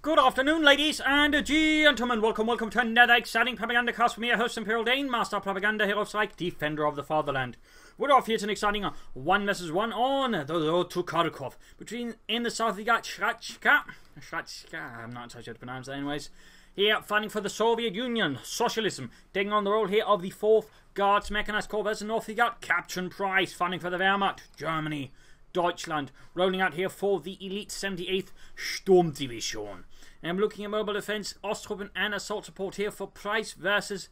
Good afternoon, ladies and gentlemen. Welcome to another exciting Propagandacast with me, your host, Imperial Dane, Master of Propaganda, Hero of Strike, Defender of the Fatherland. We're off here to an exciting 1 vs 1 on the road to Kharkov. In the south, we got Shraczka, I'm not entirely sure to pronounce that anyways. Here, fighting for the Soviet Union, socialism, taking on the role here of the 4th Guards Mechanized Corps. As the north, we got Captain Price, fighting for the Wehrmacht, Germany, Deutschland, rolling out here for the elite 78th Sturmdivision. And I'm looking at mobile defense, Osttruppen and assault support here for Price versus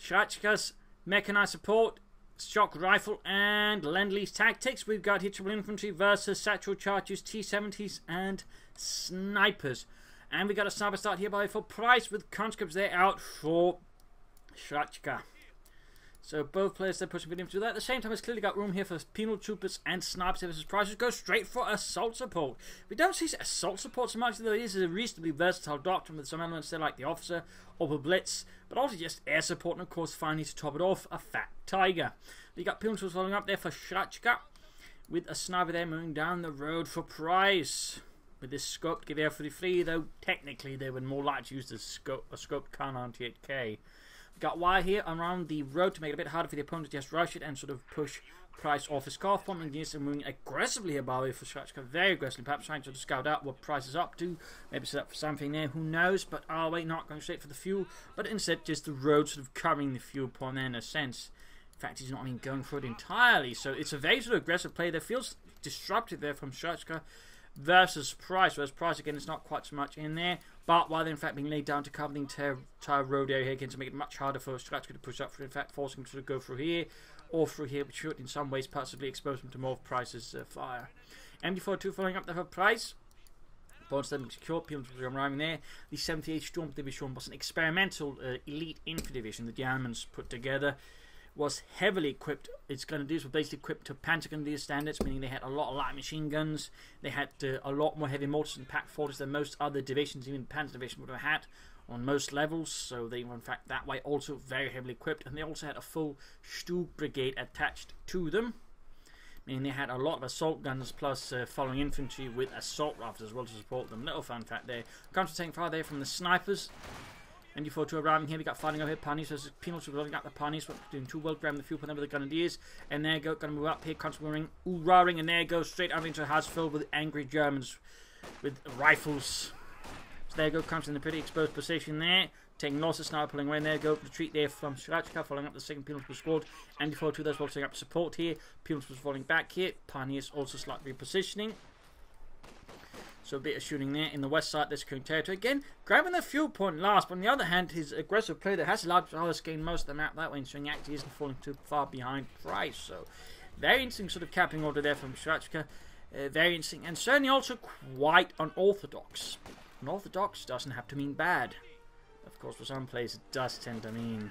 Shraczka's mechanized support, shock rifle and Lend-Lease tactics. We've got here triple infantry versus satchel charges, T-70s and snipers. And we got a sniper start here by for Price with conscripts there out for Shraczka. So both players they're pushing for infantry. At the same time, it's clearly got room here for penal troopers and snipers versus Price. Go straight for assault support. We don't see assault support so much, though it is a reasonably versatile doctrine with some elements there like the officer or the blitz, but also just air support and of course finally to top it off, a fat tiger. You got penal troopers following up there for Shraczka with a sniper there moving down the road for Price. With this scope to give air free, though technically they would more likely use the scoped Khan 98K. Got wire here around the road to make it a bit harder for the opponent to just rush it and sort of push Price off his car. Forming units and moving aggressively about here for Shraczka, very aggressively, perhaps trying to scout out what Price is up to. Maybe set up for something there, who knows? But are we not going straight for the fuel, but instead just the road sort of covering the fuel point there in a sense. In fact, he's not even going for it entirely. So it's a very sort of aggressive play that feels disruptive there from Shraczka versus Price, whereas Price again is not quite so much in there, but while they're in fact being laid down to cover the entire road area here again to make it much harder for Shraczka to push up through, in fact forcing him to sort of go through here or through here, which should in some ways possibly expose him to more of Price's fire. MD42 following up there for Price. Bonus them secure, people arriving there. The 78th Sturm Division was an experimental elite infantry division the Germans put together. Was heavily equipped. Its grenadiers were basically equipped to Panzergrenadier standards, meaning they had a lot of light machine guns. They had a lot more heavy mortars and pack forters than most other divisions, even the Panzer Division would have had on most levels. So they were in fact that way also very heavily equipped, and they also had a full Stug brigade attached to them, meaning they had a lot of assault guns plus following infantry with assault rifles as well to support them. Little fun fact there. Comes to taking fire there from the snipers. MD42 arriving here, we got fighting over here, Panis versus Penal, so we're rolling out the Panis, doing 2 well, grabbing the fuel, putting them with the Grenadiers, and there you go, gonna move up here, constantly roaring, and there you go, straight out into a house filled with angry Germans with rifles. So there you go, comes in a pretty exposed position there, taking losses now, pulling away, and there you go, retreat there from Shraczka, following up the 2nd Penal squad, MD42 that's well taking up support here, Penal was falling back here, Panis also slightly repositioning. So a bit of shooting there in the west side, this current territory. Again, grabbing the fuel point last, but on the other hand, his aggressive play that has allowed us to gain most of the map that way, ensuring actually isn't falling too far behind Price. So, very interesting sort of capping order there from Shraczka. Very interesting, and certainly also quite unorthodox. Unorthodox doesn't have to mean bad. Of course, for some players, it does tend to mean.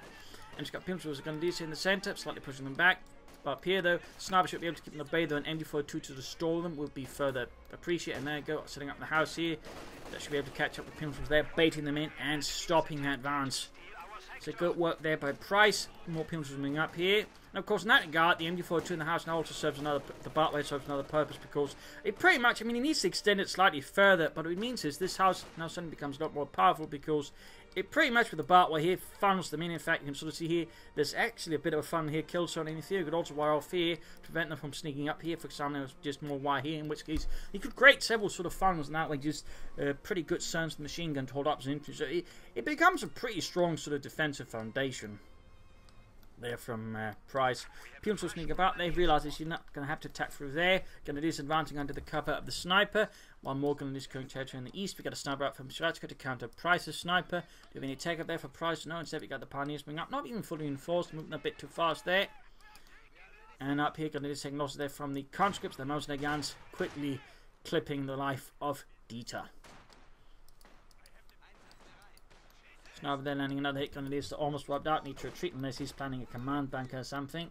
And it's got Pimps going to do in the center, slightly pushing them back. Up here though, sniper should be able to keep them at bay though, and MD42 to restore them will be further appreciated. And there you go, setting up the house here. That should be able to catch up with Pimples there, baiting them in and stopping that advance. So good work there by Price. More Pimples moving up here. And of course in that regard, the MD42 in the house now also serves another, the Bartley serves another purpose, because it pretty much, I mean, it needs to extend it slightly further, but what it means is this house now suddenly becomes a lot more powerful, because it pretty much with the Bartley here funnels them in. In fact, you can sort of see here, there's actually a bit of a fun here, kill zone in theory. You could also wire off here to prevent them from sneaking up here. For example, there's just more wire here, in which case you could create several sort of funnels, and that way just pretty good zones for the machine gun to hold up as an infantry. So it becomes a pretty strong sort of defensive foundation there from Price. People will sneak about. They realise that you're not going to have to attack through there. Grenadiers advancing under the cover of the sniper. One more Grenadiers going territory in the east. We got a sniper out from Shraczka to counter Price's sniper. Do you have any take up there for Price? No, instead we got the Pioneers moving up. Not even fully reinforced, moving a bit too fast there. And up here, Grenadiers taking losses there from the conscripts. The mountain guns quickly clipping the life of Dieter. Sniper there landing another hit. Grenadiers almost wiped out. Need to retreat unless he's planning a command bunker or something.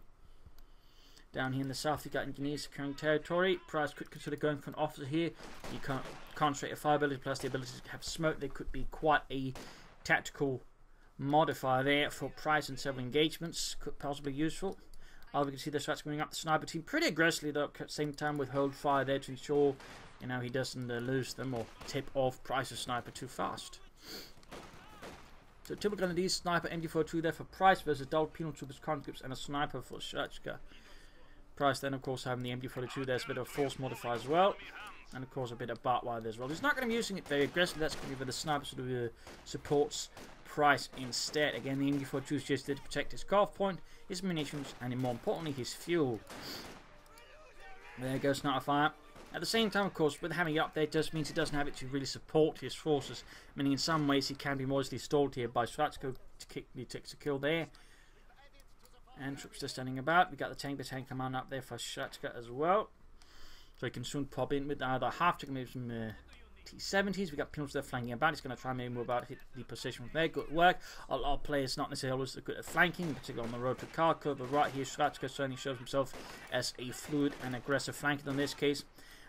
Down here in the south, you got engineers securing territory. Price could consider going for an officer here. You can't concentrate your fire ability plus the ability to have smoke. There could be quite a tactical modifier there for Price in several engagements. Could possibly be useful. We can see the Shraczka moving up the sniper team pretty aggressively, though, at the same time with hold fire there to ensure, you know, he doesn't lose them or tip off Price's sniper too fast. So typical of these sniper MD42 there for Price versus double penal troopers, conscripts, and a sniper for Shraczka. Price then, of course, having the MD42, there's a bit of force modifier as well. And, of course, a bit of barbed wire there as well. He's not going to be using it very aggressively. That's going to be where the sniper sort of supports Price instead. Again, the MD42 is just there to protect his CoH point, his munitions, and more importantly, his fuel. There goes sniper fire. At the same time, of course, with having it up there, it just means he doesn't have it to really support his forces. Meaning, in some ways, he can be more easily stalled here by Shraczka to takes a kill there. And troops just standing about. We got the tank command up there for Shraczka as well. So he can soon pop in with either half to maybe some T-70s. We got penals there flanking about. He's going to try and maybe move about, hit the position from there. Good work. A lot of players not necessarily always good at flanking, particularly on the road to Kharkov. But right here, Shraczka certainly shows himself as a fluid and aggressive flanker in this case.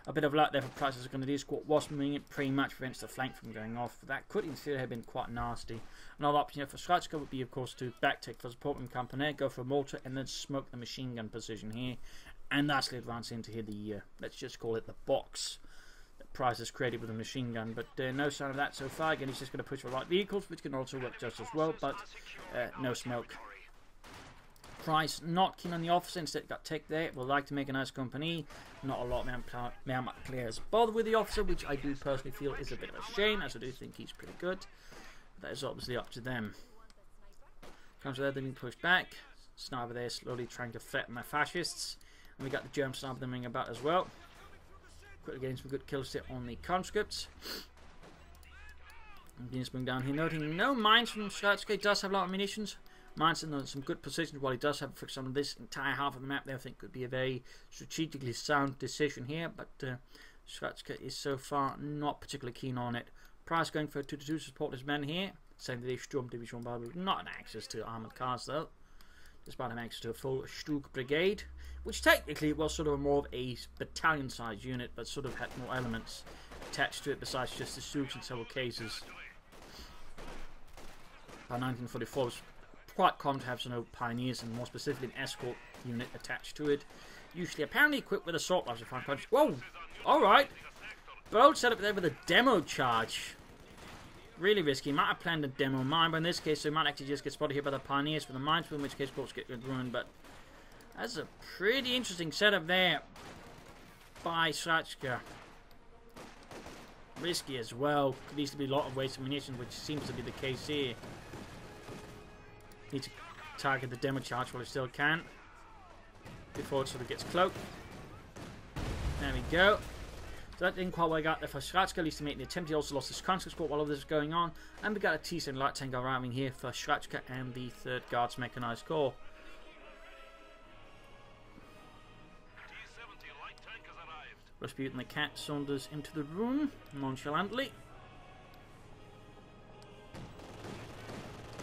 A bit of luck there for Price is going to do. Squad was moving it pretty much prevents the flank from going off. That could in theory have been quite nasty. Another option here for Shraczka would be, of course, to backtake for support from Company, go for a mortar, and then smoke the machine gun position here. And lastly, advance into here the, let's just call it the box that Price has created with a machine gun. But no sign of that so far. Again, he's just going to push for light vehicles, which can also work just as well, but no smoke. Price not keen on the officer, instead got tech there. Would like to make a nice company. Not a lot of man players bother with the officer, which I do personally feel is a bit of a shame, as I do think he's pretty good. But that is obviously up to them. Comes there, they're being pushed back. Sniper there slowly trying to threaten the fascists. And we got the German sniper moving about as well. Quickly getting some good kills there on the conscripts. And Venus moving down here, noting no mines from Shraczka. He does have a lot of munitions. Mines in some good positions while he does have, for example, this entire half of the map there. I think could be a very strategically sound decision here. But Shraczka is so far not particularly keen on it. Price going for a 2-2 to support his men here. Same with the Sturm Division, but not an access to armoured cars though. Despite having access to a full Stug brigade, which technically was sort of more of a battalion-sized unit, but sort of had more elements attached to it besides just the Stugs in several cases. By 1944, it was quite common to have some pioneers and more specifically an escort unit attached to it. Usually, apparently equipped with assault rifles. Whoa! Alright! Bold setup there with a demo charge. Really risky. Might have planned a demo mine, but in this case, so he might actually just get spotted here by the pioneers for the mines, in which case, of course, get ruined. But that's a pretty interesting setup there by Shraczka. Risky as well. Could easily be a lot of waste of munitions, which seems to be the case here. Need to target the demo charge while he still can, before it sort of gets cloaked. There we go. So that didn't quite work out there for Shraczka, at least to make the attempt. He also lost his conscript squad while all this was going on. And we got a T-7 light tank arriving here for Shraczka and the 3rd Guards Mechanized Corps. Rasputin the cat saunters into the room nonchalantly.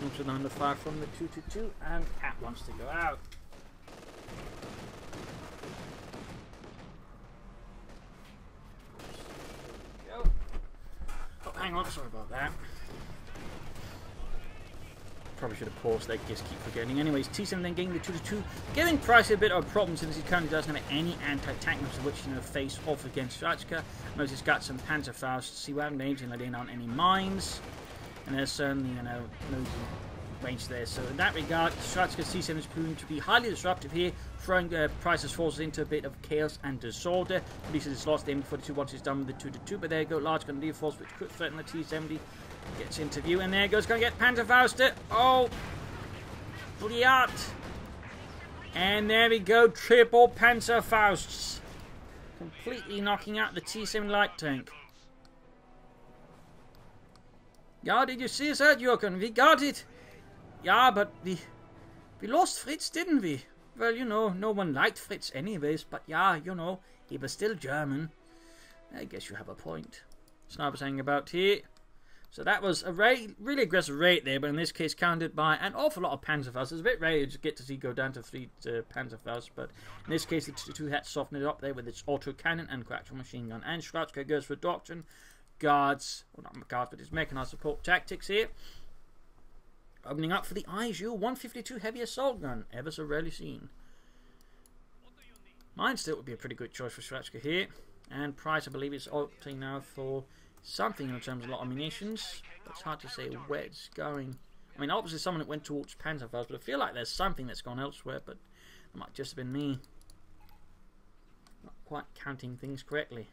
Into the under fire from the 2-2, and cat wants to go out. Hang on, sorry about that. Probably should have paused there, just keep forgetting. Anyways, T-7 then getting the 2-2, giving Price a bit of a problem since he currently doesn't have any anti-tank missiles which face off against Shraczka. Notice he's got some Panzerfausts, see what happens, and laying down any mines. And there's certainly, no range there. So in that regard, Shraczka's T-7 is proving to be highly disruptive here, throwing Price's forces into a bit of chaos and disorder. At least it's lost the M42 once he's done with the 2-2, but there you go, large gun force which could threaten the T-70. Gets into view, and there goes, going to get Panzerfausted. Oh! Bliat! And there we go, triple Panzerfausts. Completely knocking out the T-7 light tank. Yeah, did you see that, Jürgen? We got it! Yeah, but we lost Fritz, didn't we? Well, no one liked Fritz anyways, but yeah, he was still German. I guess you have a point. Snipers hanging about here. So that was a really aggressive raid there, but in this case countered by an awful lot of Panzerfausts. It's a bit rare to get to see go down to 3 Panzerfausts, but in this case the 2 had softened it up there with its autocannon and actual machine gun. And Shraczka goes for doctrine, guards, well not guards, but his mechanized support tactics here. Opening up for the ISU 152 heavy assault gun, ever so rarely seen. Mine still would be a pretty good choice for Shraczka here. And Price, I believe, is opting now for something in terms of a lot of munitions. But it's hard to say where it's going. I mean, obviously someone that went towards Panzerfaust, but I feel like there's something that's gone elsewhere, but it might just have been me. Not quite counting things correctly.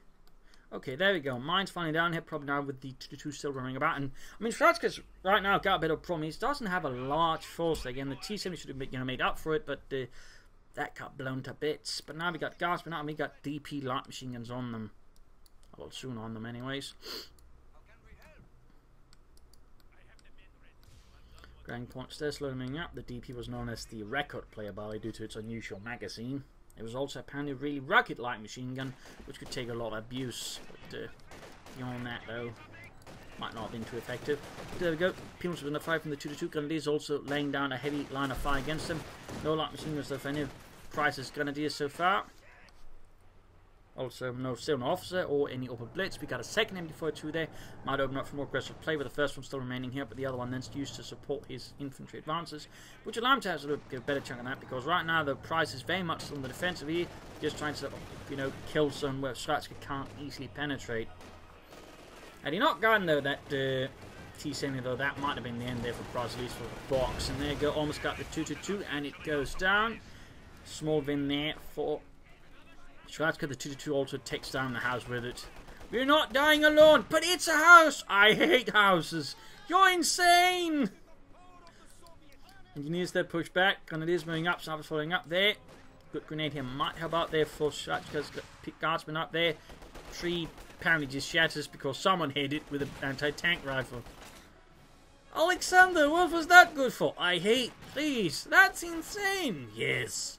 Okay, there we go. Mine's finally down here, probably now with the 2 still running about. And I mean, Shraczka's right now got a bit of a problem. He doesn't have a large force. Again, the T-70 should have made up for it, but that got blown to bits. But now we got Guardsmen out, and we got DP light machine guns on them. Well, soon on them, anyways. Grand points there, slowly moving up. The DP was known as the record player, by the way, due to its unusual magazine. It was also apparently a really rugged light machine gun, which could take a lot of abuse. But beyond that, though, might not have been too effective. But there we go. Peons with a fire from the 2-2. Grenadiers also laying down a heavy line of fire against them. No light machine guns, though, for any of Price's Grenadiers so far. Also, still no officer or any upper blitz. We got a second MD-42 there. Might open up for more aggressive play, with the first one still remaining here, but the other one then's used to support his infantry advances, which allow him to have a better chunk of that, because right now the Price is very much on the defensive here, just trying to, kill some where Shraczka can't easily penetrate. Had he not gotten, though, that T-70, though, that might have been the end there for Price, at least for the box. And there you go, almost got the 2-2, and it goes down. Small win there for Shraczka. The 2-2 also takes down the house with it. We're not dying alone, but it's a house! I hate houses! You're insane! Engineers there push back. Grenadiers moving up, snipers following up there. Good grenade here might help out there for Shraczka's Guardsman up there. Tree apparently just shatters because someone hit it with an anti-tank rifle. Alexander, what was that good for? I hate, please. That's insane. Yes.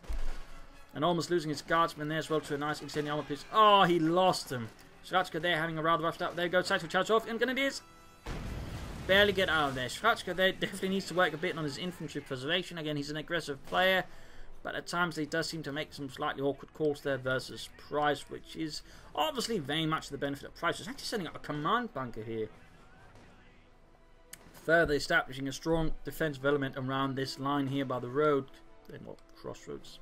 And almost losing his Guardsman there as well to a nice extended armor piece. Oh, he lost them. Shraczka there having a rather rough start. There goes Saito charge off. And Grenadiers barely get out of there. Shraczka there definitely needs to work a bit on his infantry preservation. Again, he's an aggressive player, but at times he does seem to make some slightly awkward calls there versus Price, which is obviously very much to the benefit of Price. He's actually setting up a command bunker here, further establishing a strong defensive element around this line here by the road. Then what? Crossroads.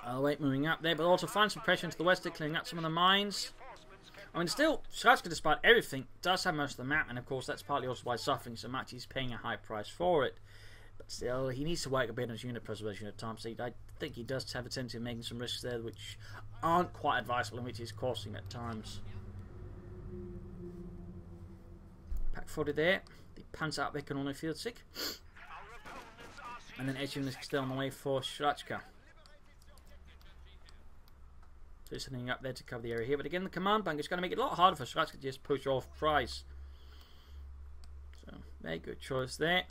Oh wait, moving up there, but also find some pressure into the west, clearing up some of the mines. I mean, still, Shraczka, despite everything, does have most of the map, and of course that's partly also why suffering so much. He's paying a high price for it. But still, he needs to work a bit on his unit preservation at times. So I think he does have a tendency of making some risks there which aren't quite advisable, and which is costing at times. Pack 40 there. The Panzer up there can only feel sick. And then Edging is still on the way for Shraczka. So he's sending up there to cover the area here. But again, the command bunker is going to make it a lot harder for Shraczka to just push off Price. So, very good choice there.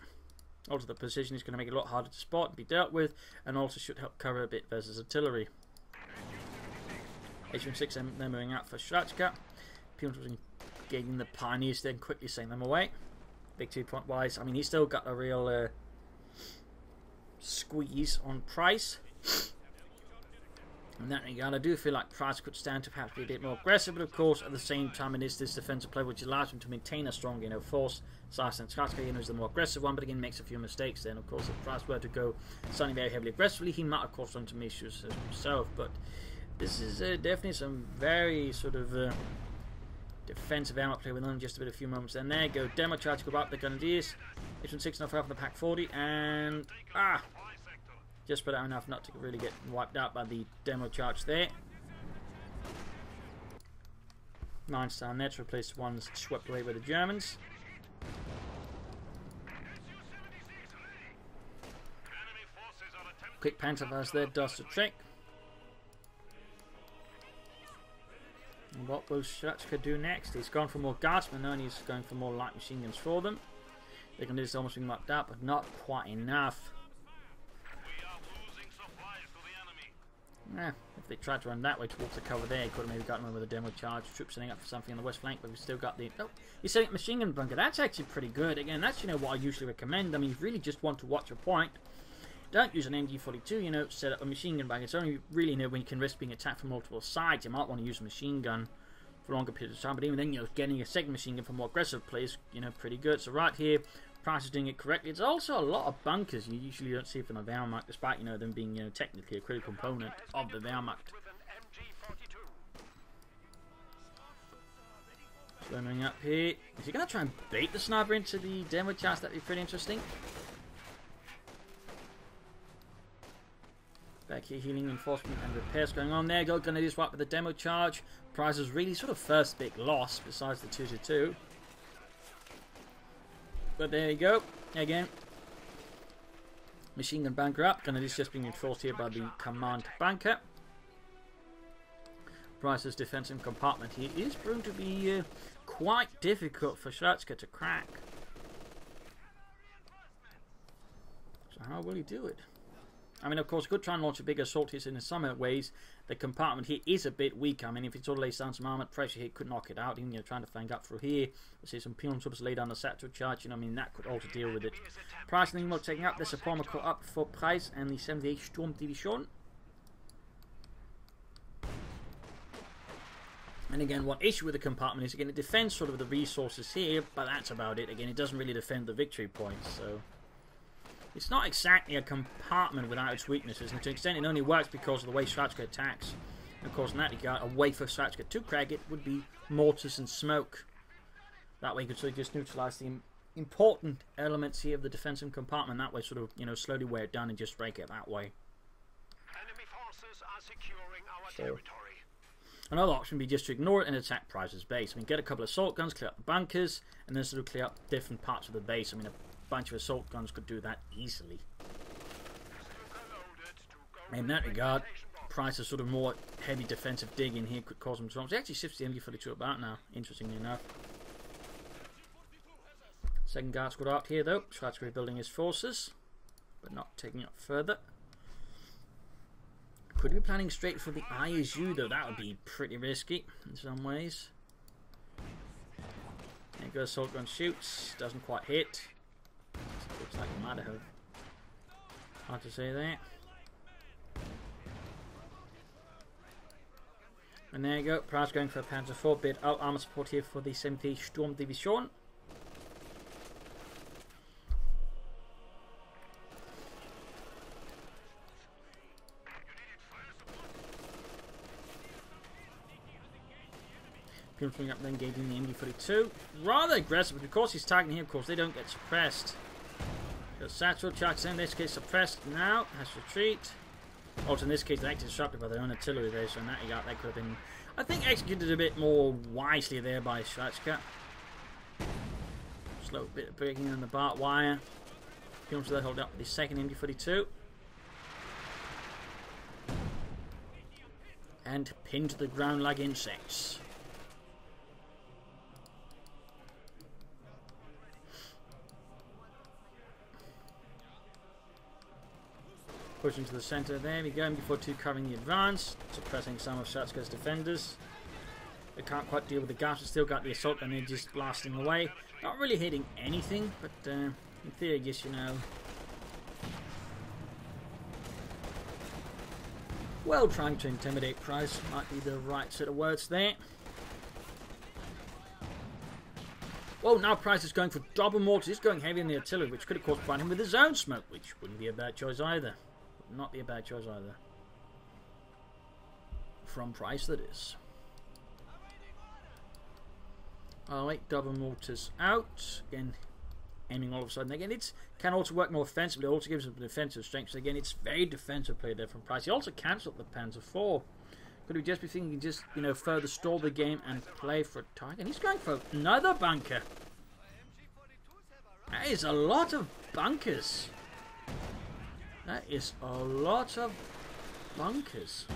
Also, the position is going to make it a lot harder to spot and be dealt with. And also should help cover a bit versus artillery. H-6, they're moving out for Shraczka. Peons was engaging the Pioneers, then quickly sending them away. Big 2 point wise. I mean, he's still got a real squeeze on Price. In that regard, I do feel like Price could stand to perhaps be a bit more aggressive, but of course, at the same time, it is this defensive play which allows him to maintain a strong, force. Size and Shraczka, is the more aggressive one, but again, makes a few mistakes. Then, of course, if Price were to go something very heavily aggressively, he might have caused some issues himself. But this is definitely some very sort of defensive armor play with only just a few moments. Then there go demo charge, go up the Grenadiers. H-6 enough from the Pack 40, and just spread out enough not to really get wiped out by the demo charge there. 9 down there to replace the ones swept away by the Germans. Quick Panzerfaust there does the trick. And what will Shraczka do next? He's gone for more Guardsmen now, and he's going for more light machine guns for them. They can do this almost being wiped out, but not quite enough. If they tried to run that way towards the cover there, he could have maybe gotten away with a demo charge. Troops setting up for something on the west flank, but we've still got the... Oh, he's setting up machine gun bunker. That's actually pretty good. Again, that's, what I usually recommend. I mean, you really just want to watch your point. Don't use an MG42, set up a machine gun bunker. It's only really, when you can risk being attacked from multiple sides. You might want to use a machine gun for a longer period of time, but even then, getting a second machine gun for more aggressive plays, pretty good. So right here, Price is doing it correctly. It's also a lot of bunkers you usually don't see from the Wehrmacht, despite, you know, them being, you know, technically a critical component of the Wehrmacht. Swimming up here. Is he going to try and bait the sniper into the demo charge? That'd be pretty interesting. Back here, healing, enforcement, and repairs going on there. Going to do swap with the demo charge. Price is really sort of first big loss, besides the 2-2. But there you go. Again, machine gun bunker up. Gonna is just being enforced here by the command bunker. Price's defensive compartment here is proving to be quite difficult for Shraczka to crack. So how will he do it? I mean, of course, could try and launch a bigger assault here in some ways. The compartment here is a bit weak. I mean, if it sort of lays down some armored pressure here, could knock it out. Even, you know, trying to flank up through here. We'll see some pylon troops lay down the satchel charge. You know, I mean, that could also deal with it. Price and the taking up. There's a bomber caught up for Price and the 78 Sturmdivision. And again, one issue with the compartment is, again, it defends sort of the resources here, but that's about it. Again, it doesn't really defend the victory points, so... It's not exactly a compartment without its weaknesses, and to an extent it only works because of the way Shraczka attacks. And of course, in that regard, a way for Shraczka to crack it would be mortars and smoke. That way you could sort of just neutralise the important elements here of the defensive compartment. That way, sort of, you know, slowly wear it down and just break it that way. Enemy forces are securing our territory. Another option would be just to ignore it and attack Price's base. I mean, get a couple of assault guns, clear up the bunkers, and then sort of clear up different parts of the base. I mean, a bunch of assault guns could do that easily. In that regard, Price's sort of more heavy defensive dig in here could cause some problems. He actually shifts the MG42 about now, interestingly enough. Second guard squad out here though. Shraczka rebuilding his forces, but not taking it further. Could be planning straight for the ISU though. That would be pretty risky in some ways. There goes assault gun, shoots, doesn't quite hit. Looks like it might have. Hard to say that. And there you go. Price going for a Panzer IV. Bit out armor support here for the 70 Sturmdivision. Coming up, then engaging the MG42. Rather aggressive, but of course he's targeting here. Of course, they don't get suppressed. The satchel charge in this case suppressed now. Has to retreat. Also, in this case, they're actually disrupted by their own artillery there. So in that regard, that could have been, I think, executed a bit more wisely there by Shraczka. Slow bit of breaking on the barbed wire. Comes to that hold up with the second MG42. And pinned to the ground like insects. Pushing to the centre, there we go, MG42 covering the advance, suppressing some of Shraczka's defenders. They can't quite deal with the gas, still got the assault and they're just blasting away. Not really hitting anything, but in theory, I guess, you know. Well, trying to intimidate Price might be the right set of words there. Well, now Price is going for double mortars, he's going heavy in the artillery, which could of course provide him with his own smoke, which wouldn't be a bad choice either. Not be a bad choice either. From Price, that is. Alright, double mortars out. Again, aiming all of a sudden. Again, it can also work more offensively. It also gives him defensive strength. So again, it's very defensive play there from Price. He also cancelled the Panzer IV. Could we just be thinking, just, you know, further stall the game and play for a target? And he's going for another bunker. That is a lot of bunkers. That is a lot of bunkers.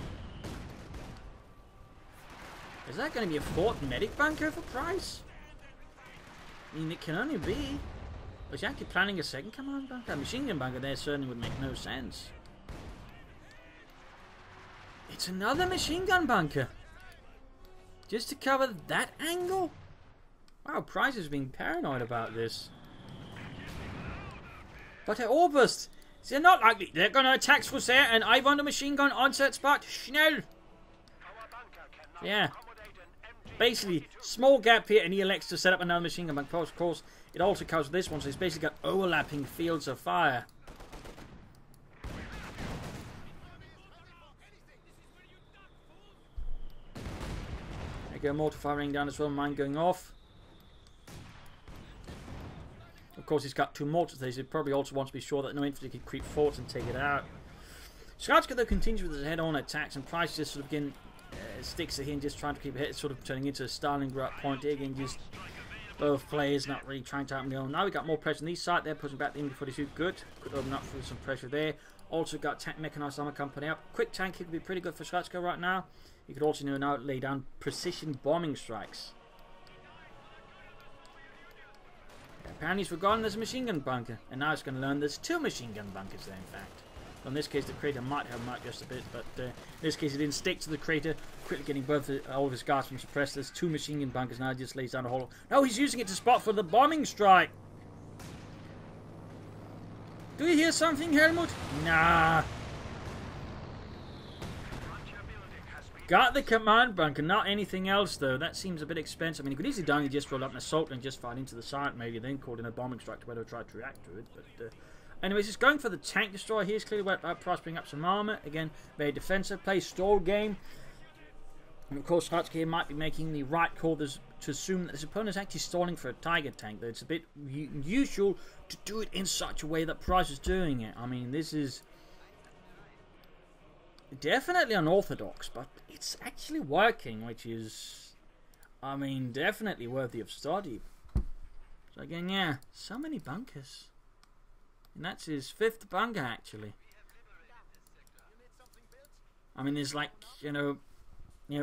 Is that going to be a Fort Medic bunker for Price? I mean, it can only be. Was he actually planning a second command bunker? A machine gun bunker there certainly would make no sense. It's another machine gun bunker. Just to cover that angle? Wow, Price is being paranoid about this. But Herr Oberst, they're not likely. They're going to attack us there, and I want a machine gun onset spot. Schnell! Yeah. Basically, small gap here, and he elects to set up another machine gun bunker. Of course, it also covers this one, so it's basically got overlapping fields of fire. There you go, mortar firing down as well, mine going off. Of course, he's got 2 mortars there, so he probably also wants to be sure that no infantry can creep forward and take it out. Shraczka, though, continues with his head-on attacks, and Price just sort of again sticks to him, just trying to keep it, sort of turning into a Stalingrad point here. Again, just both players not really trying to help him. Now we got more pressure on these side. They're pushing back the infantry. Good. Could open up for some pressure there. Also got tank mechanized armor company up. Quick tank here could be pretty good for Shraczka right now. You could also now lay down precision bombing strikes. Apparently he's forgotten there's a machine gun bunker, and now he's going to learn there's 2 machine gun bunkers there, in fact. In this case, the crater might have marked just a bit, but in this case, he didn't stick to the crater, quickly getting both all of his guards from suppressed. There's 2 machine gun bunkers now, he just lays down a hole. No, he's using it to spot for the bombing strike! Do you hear something, Helmut? Nah. Got the command bunker, not anything else though. That seems a bit expensive. I mean, he could easily done, he just roll up an assault and just fight into the side, maybe then called in a bombing strike to better try to react to it, but anyways, he's going for the tank destroyer. Here's clearly where Price bring up some armor. Again, very defensive. Plays stall game. And of course, Shraczka here might be making the right call to assume that his opponent is actually stalling for a Tiger tank. Though it's a bit unusual to do it in such a way that Price is doing it. I mean, this is definitely unorthodox, but it's actually working, which is, I mean, definitely worthy of study. So again, yeah, so many bunkers. And that's his 5th bunker, actually. I mean, there's like, you know,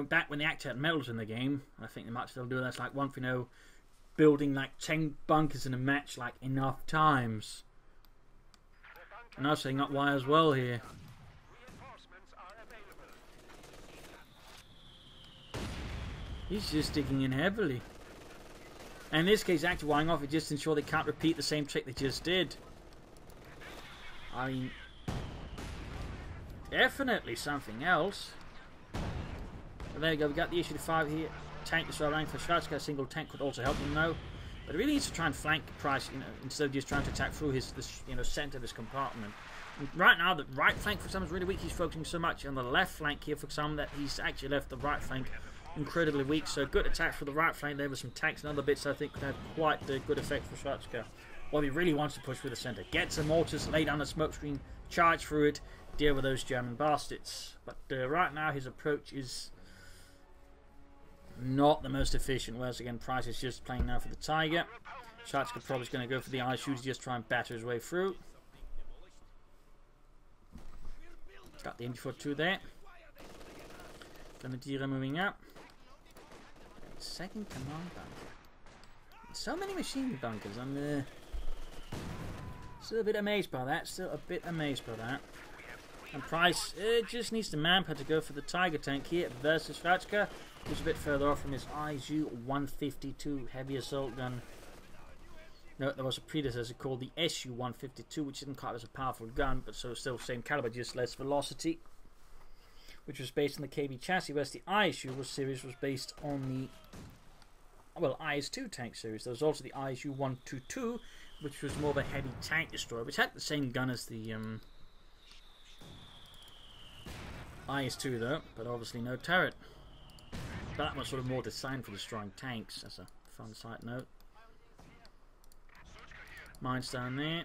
back when they actually had medals in the game, I think they might still do that's like one for, building like 10 bunkers in a match like enough times. And I'm setting up Y as well here. He's just digging in heavily. And in this case, actually wiring off it just to ensure they can't repeat the same trick they just did. I mean, definitely something else. But there you go, we got the issue 5 here. Tank destroyer running for Shraczka. A single tank could also help him now. But he really needs to try and flank Price, instead of just trying to attack through his center of his compartment. And right now, the right flank for example is really weak. He's focusing so much on the left flank here for example that he's actually left the right flank incredibly weak. So good attack for the right flank there with some tanks and other bits I think could have quite a good effect for Shraczka. Well, he really wants to push through the center. Get some mortars, lay down a smoke screen, charge through it, deal with those German bastards. But right now his approach is not the most efficient. Whereas again, Price is just playing now for the Tiger. Shraczka probably is going to go for the ISU to just try and batter his way through. Got the MD42 there. Grenadier moving up. 2nd command bunker. So many machine bunkers. I'm still a bit amazed by that. And Price just needs the manpower to go for the Tiger tank here versus Shraczka, who's a bit further off from his ISU 152 heavy assault gun. No, there was a predecessor called the SU 152, which isn't quite as a powerful gun, but so still same caliber, just less velocity. Which was based on the KB chassis, whereas the ISU series was based on the IS-2 tank series. There was also the ISU 122, which was more of a heavy tank destroyer, which had the same gun as the IS-2 though, but obviously no turret. But that was sort of more designed for destroying tanks, as a fun side note. Mines down there.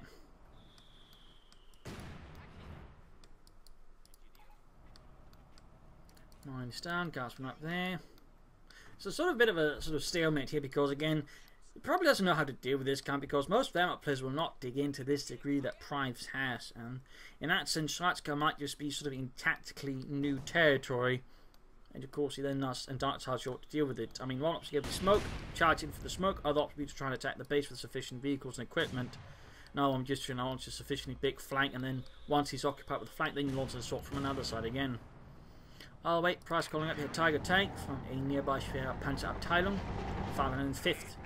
Mines down, Guardsman up there. So sort of a bit of a sort of stalemate here because again, he probably doesn't know how to deal with this camp because most Wehrmacht players will not dig into this degree that Price has, and in that sense Shraczka might just be sort of in tactically new territory, and of course he then not entirely sure what to deal with it. I mean, one option is to smoke, charge in for the smoke, other option would be to try and attack the base with sufficient vehicles and equipment. Now I'm just trying to launch a sufficiently big flank, and then once he's occupied with the flank, then you launch an assault from another side again. I'll wait, Price calling up here Tiger tank from a nearby Schwere Panzerabteilung, 505th,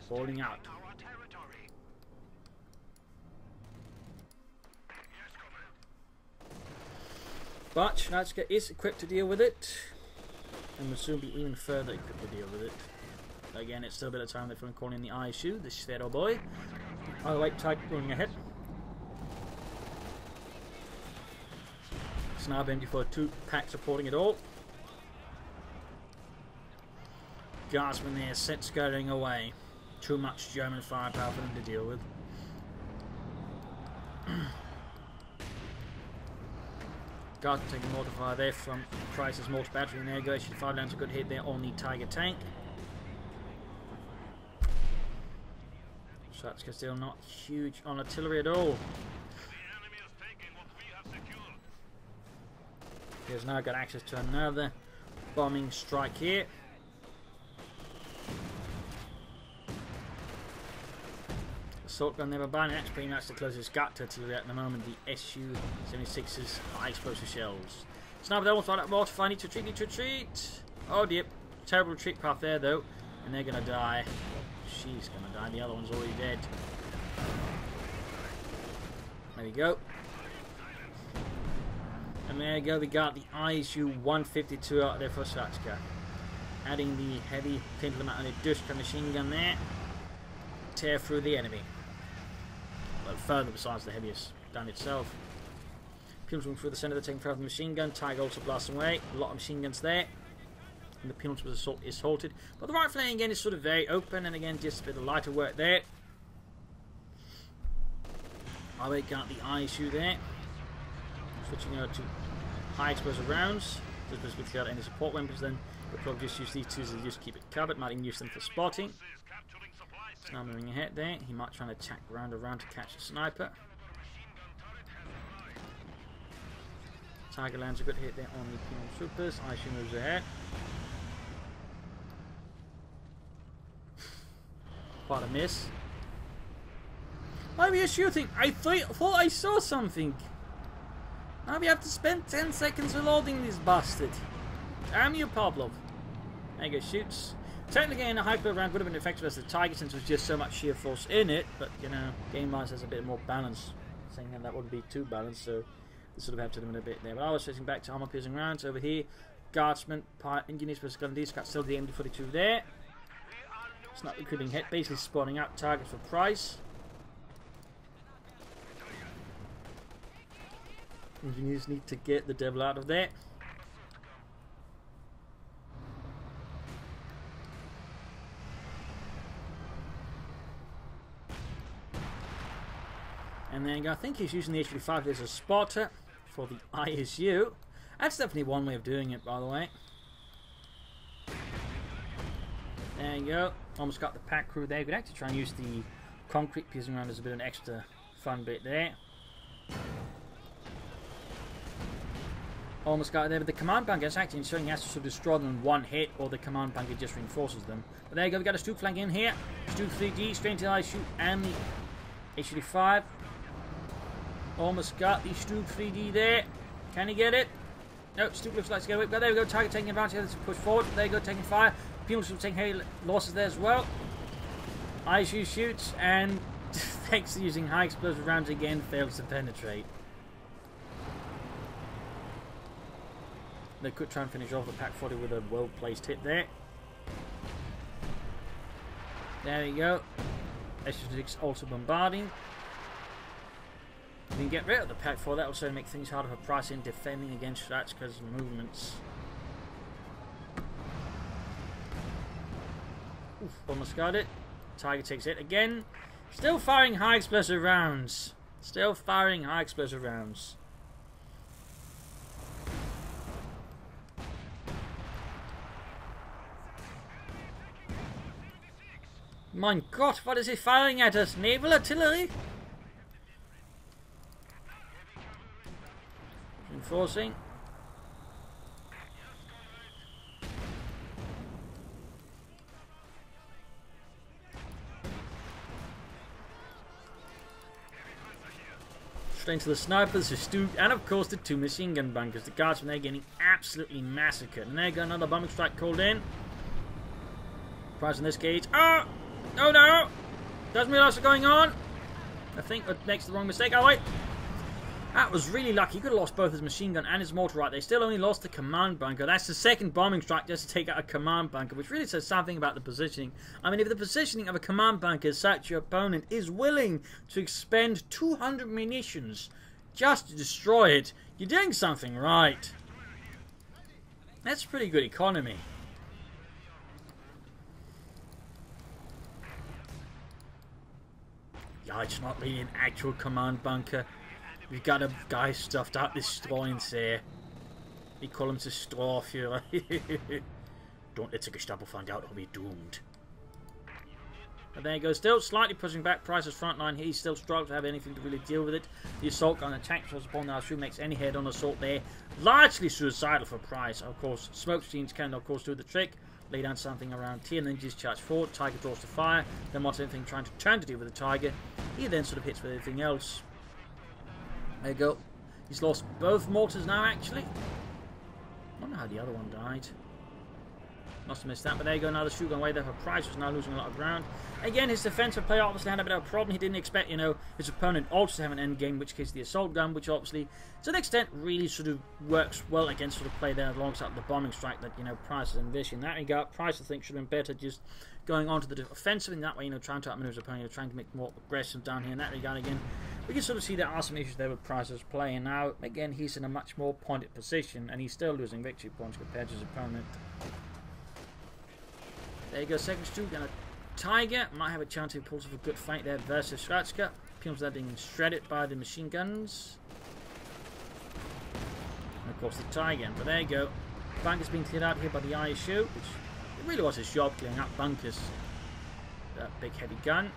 falling out. But Shraczka is equipped to deal with it, and will soon be even further equipped to deal with it. Again, it's still a bit of time left from calling in the ISU, this Sphero boy. Oh wait, Tyke running ahead. Snarb empty for 2 pack supporting it all. Guardsmen there, set scurrying away. Too much German firepower for them to deal with. Guards taking mortar fire there from Price's mortar battery, and there you go. Actually, 5 lands a good hit there on the Tiger tank. Shraczka still not huge on artillery at all. He has now got access to another bombing strike here. Assault gun never buying. That's pretty much the closest got to artillery at the moment. The SU-76's high explosive shells. Sniper there, won't find out more to find. Need to retreat. Oh dear. Terrible retreat path there though. And they're gonna die. She's gonna die. The other one's already dead. There we go. And there you go. We got the ISU 152 out there for Shraczka. Adding the heavy Pintlemat and the Dushka machine gun there. Tear through the enemy. Well, further besides the heaviest gun itself. Penalty through the centre, they're taking fire from the machine gun. Tiger also blasting away. A lot of machine guns there. And the penalty assault is halted. But the right flank again is sort of very open, and again just a bit of lighter work there. We got the ISU there. Switching over to high explosive rounds. Just supposed to be any support weapons, then we'll probably just use these two to just keep it covered. Might even use them for spotting. So now moving ahead there. He might try to attack around to catch a sniper. Tiger lands a good hit there on the penal troopers. ISU moves ahead. Quite a miss. Why are you shooting? I thought I saw something. Now we have to spend 10 seconds reloading this bastard. Damn you, Pablo. There you go, shoots. Technically, in a high club round would have been effective as the Tiger since there's just so much sheer force in it, but you know, game-wise has a bit more balance. Saying that wouldn't be too balanced, so they sort of have to limit a bit there. But I was switching back to armor-piercing rounds over here. Guardsmen, engineers versus Gundis, got still the MD-42 there. It's not recruiting hit, basically spawning out targets for price. Engineers need to get the devil out of there. And then I think he's using the H-35 as a spotter for the ISU. That's definitely one way of doing it, by the way. There you go. Almost got the pack crew there. You could actually try and use the concrete piercing round as a bit of an extra fun bit there. Almost got it there, but the command bunker is actually ensuring he has to sort of destroy them in one hit, or the command bunker just reinforces them. But there you go, we got a Stoop flank in here. Stoop 3D, straight into the ISU and the H-35. Almost got the Stoop 3D there. Can he get it? No, Stoop looks like to get away. But there we go, Tiger taking advantage of this to push forward. There you go, taking fire. Penal Stoop taking heavy losses there as well. ISU shoots, and thanks to using high explosive rounds again, fails to penetrate. They could try and finish off the Pack 40 with a well-placed hit there. There you go. SU-6 also bombarding. If you can get rid of the Pack 4, that will also make things harder for Price in defending against Shraczka's movements. Oof, almost got it. Tiger takes it again. Still firing high explosive rounds. Still firing high explosive rounds. My God, what is he firing at us? Naval artillery? Reinforcing. Straight into the snipers, the Stoop, and of course the 2 machine gun bunkers. The guardsmen, they're getting absolutely massacred. And there you go, another bombing strike called in. Price in this cage. Oh! Oh no! Doesn't realize what's going on. I think that makes the wrong mistake. Oh wait! That was really lucky. He could have lost both his machine gun and his mortar right. They still only lost the command bunker. That's the second bombing strike just to take out a command bunker, which really says something about the positioning. I mean, if the positioning of a command bunker is such, your opponent is willing to expend 200 munitions just to destroy it, you're doing something right. That's pretty good economy. Yeah, it's not really an actual command bunker. We've got a guy stuffed up destroying there. We call him the Straw-Führer. Don't let the Gestapo find out or be doomed. But there you go, still slightly pushing back Price's front line. He still struggles to have anything to really deal with it. The assault gun attack was upon the Ashu makes any head-on assault there. Largely suicidal for Price. Of course, smoke screens can of course do the trick. Lay down something around here and then discharge forward. Tiger draws to fire. Then wants anything trying to turn to deal with the Tiger. He then sort of hits with everything else. There you go. He's lost both mortars now, actually. I wonder how the other one died. Must have missed that, but there you go. Another shoot gun away there for Price, who's now losing a lot of ground. Again, his defensive play obviously had a bit of a problem. He didn't expect, you know, his opponent also to have an end game, in which case the assault gun, which obviously, to an extent, really sort of works well against sort of play there alongside the bombing strike that, you know, Price is envisioning. In that regard, Price, I think, should have been better just going on to the offensive in that way, you know, trying to outmaneuver his opponent, you know, trying to make more aggressive down here in that regard again. We can sort of see there are some issues there with Price's play, and now, again, he's in a much more pointed position, and he's still losing victory points compared to his opponent. There you go, second Shraczka and a Tiger. Might have a chance to pull off a good fight there versus Shraczka. People that being shredded by the machine guns. And of course the Tiger. But there you go. Bunker's being cleared out here by the ISU, which it really was his job clearing up bunkers. That big heavy gun.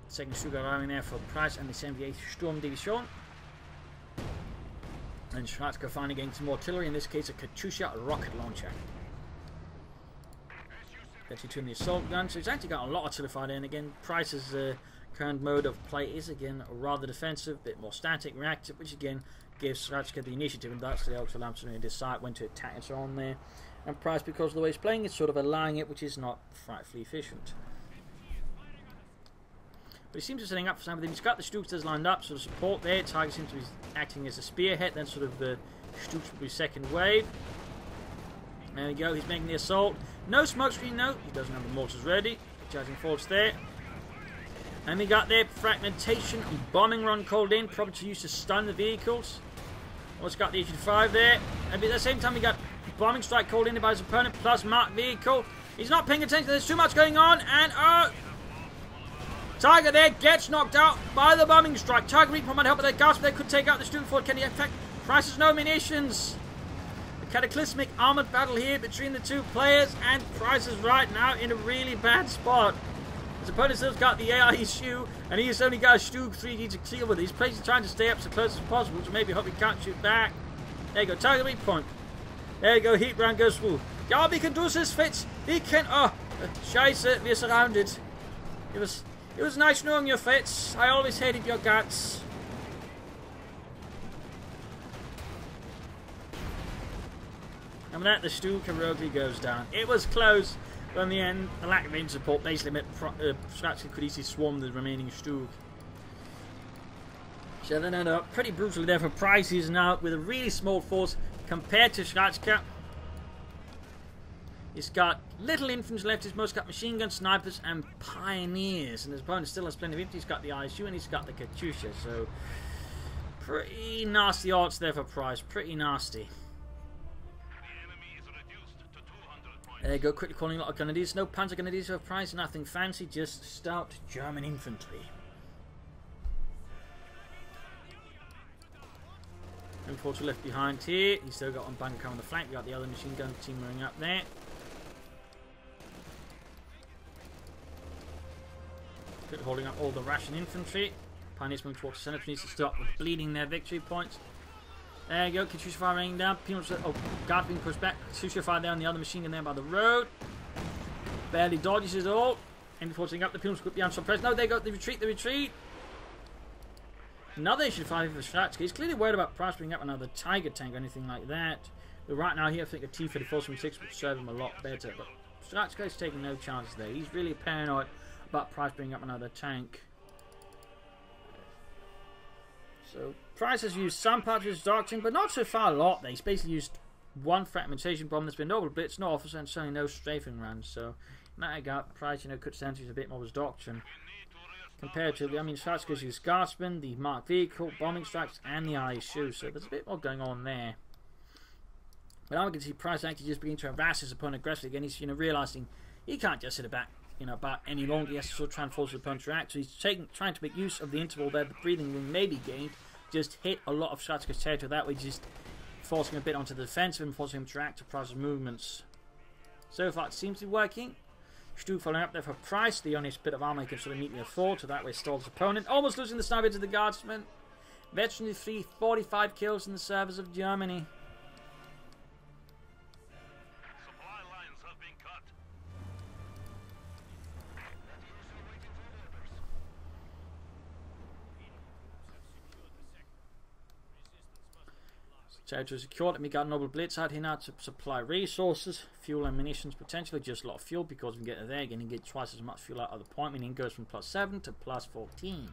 Second Shraczka arriving there for Price and the 78th Sturmgeschutz. And Shraczka finally getting some artillery, in this case a Katyusha rocket launcher. 32 in the assault gun, so he's actually got a lot of artillery fired in. Again, Price's current mode of play is again rather defensive, a bit more static, reactive, which again gives Shraczka the initiative, and that's the also allows him to decide when to attack and so on there. And Price, because of the way he's playing, is sort of allowing it, which is not frightfully efficient. But he seems to be setting up for something. He's got the Sturmgeschutz lined up, sort of support there. Tiger seems to be acting as a spearhead, then sort of the Sturmgeschutz will be second wave. There we go, he's making the assault. No smoke screen, no. He doesn't have the mortars ready. Charging forwards there. And we got there fragmentation and bombing run called in, probably to use to stun the vehicles. Also got the HE5 there. And at the same time, we got bombing strike called in by his opponent, plus marked vehicle. He's not paying attention, there's too much going on, and Tiger there gets knocked out by the bombing strike. Tiger recon might help with their gas, but they could take out the student fort. Can he affect? Price has no munitions. Cataclysmic armored battle here between the two players, and Price is right now in a really bad spot. His opponent still's got the AISU, and he's only got a Stug 3D to deal with. He's trying to stay up so close as possible to maybe hope he can't shoot back. There you go, target weak point. There you go, heat round goes through. Ja, we can do this, Fitz. We can. Oh, Scheiße, we're surrounded. It was nice knowing you, Fitz. I always hated your guts. And with that, the Stug heroically goes down. It was close, but in the end, the lack of engine support basically meant Shraczka could easily swarm the remaining Stug. So then ended up pretty brutally there for Price. He's now with a really small force compared to Shraczka. He's got little infantry left. He's mostly got machine guns, snipers, and pioneers. And his opponent still has plenty of infantry. He's got the ISU and he's got the Katyusha. So pretty nasty odds there for Price. Pretty nasty. There you go, quickly calling a lot of grenadiers. No panzer grenadiers for Price, nothing fancy, just stout German infantry. Imports are left behind here. He's still got one bunker on the flank. We got the other machine gun team running up there. Quickly holding up all the Russian infantry. Pioneers moving towards the center, needs to stop bleeding their victory points. There you go, Katyusha fire raining down. Guard being pushed back. Katyusha fire down the other machine gun there by the road. Barely dodges it all. And before taking up the Pum's quick beyond some press. No, they got the retreat. Another issue fire for Shraczka. He's clearly worried about Price bringing up another Tiger tank or anything like that. But right now here, I think a T-34-76 would serve him a lot better. But Shraczka is taking no chances there. He's really paranoid about Price bringing up another tank. So Price has used some parts of his doctrine, but not so far a lot. He's basically used one fragmentation bomb. There's been no blitz, no officer, and certainly no strafing runs. So in that regard, Price, could stand to use a bit more of his doctrine. Compared to Shraczka's used Guardsmen, the marked vehicle, bombing strikes, and the ISU. So there's a bit more going on there. But now we can see Price actually just beginning to harass his opponent aggressively again. He's realizing he can't just sit back about any longer. He has to sort of try and force his opponent to react. So he's trying to make use of the interval there. The breathing room may be gained. Just hit a lot of Shraczka's territory that way, just forcing him a bit onto the defensive and forcing him to react to Price's movements. So far it seems to be working. Stu following up there for Price. The only bit of armor he can sort of neatly afford, so that way stalls his opponent. Almost losing the sniper to the Guardsman. Veteran 3, 45 kills in the service of Germany. Supply lines have been cut. Territory secured, and we got a Noble Blitz out here now to supply resources, fuel and munitions, potentially just a lot of fuel because we can get it there again and get twice as much fuel out of the point, meaning it goes from +7 to +14.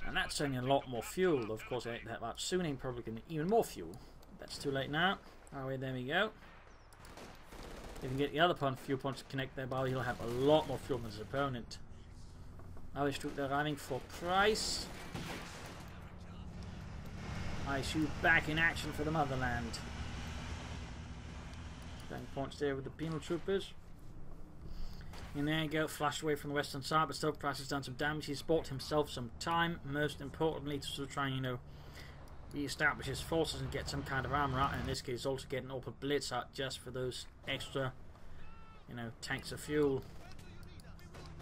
And that's only a lot more fuel. Of course, I ain't that much soon, ain't probably going to even more fuel. That's too late now. Alright, there we go. If we can get the other fuel points to connect there, he'll have a lot more fuel than his opponent. Now they're arriving for Price. I shoot back in action for the motherland. Going points there with the penal troopers. And there you go, flashed away from the western side, but still Price has done some damage. He's bought himself some time, most importantly, to sort of try and, re-establish his forces and get some kind of armor out, and in this case also get an open blitz out just for those extra, tanks of fuel.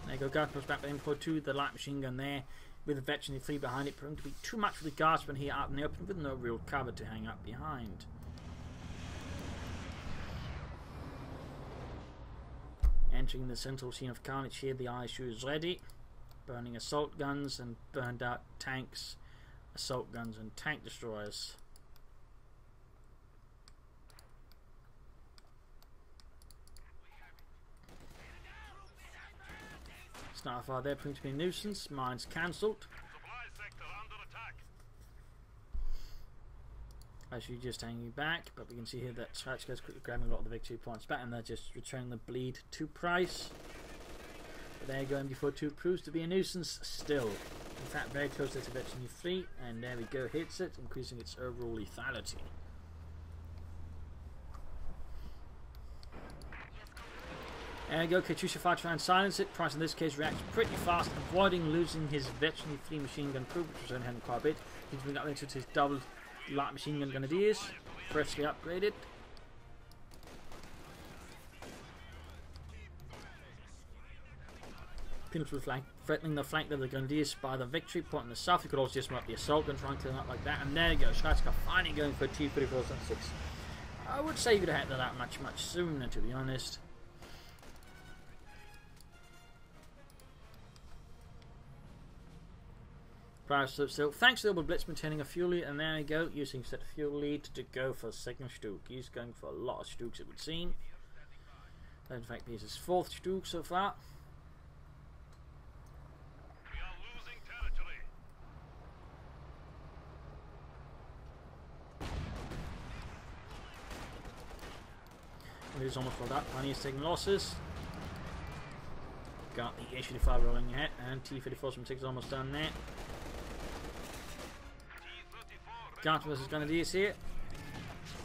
There you go, Guard push back info to the light machine gun there, with the veteran 3 behind it, proving to be too much for the Guardsmen here out in the open with no real cover to hang up behind. Entering the central scene of carnage here, the ISU is ready, burning assault guns and burned out tanks, assault guns and tank destroyers. Starfire there proving to be a nuisance. Mines cancelled. Supply sector under attack. Actually just hanging back, but we can see here that Shraczka is quickly grabbing a lot of the victory points back, and they're just returning the bleed to Price. But there you go, MD42 proves to be a nuisance still. In fact, very close to veteran 3, and there we go, hits it, increasing its overall lethality. There you go, Katyusha fire try and silence it. Price in this case reacts pretty fast, avoiding losing his veteran 3 machine gun crew, which was only having quite a bit. He's been up into his double light machine gun grenadiers, freshly upgraded. Pinnacle flank, threatening the flank of the grenadiers by the victory point in the south. You could also just run up the assault gun, try and clear them up like that. And there you go, Shraczka finally going for a T-3476. I would say you could have had that much sooner, to be honest. So thanks to the Double Blitz maintaining a fuel lead, and there we go, using set fuel lead to go for second Stuk. He's going for a lot of Stuks, it would seem. In fact, he's his 4th Stuk so far. We are losing territory. He's almost rolled up, and he's taking losses. Got the H-35 rolling ahead, and T-34 is almost done there. Guard versus Grenadiers here.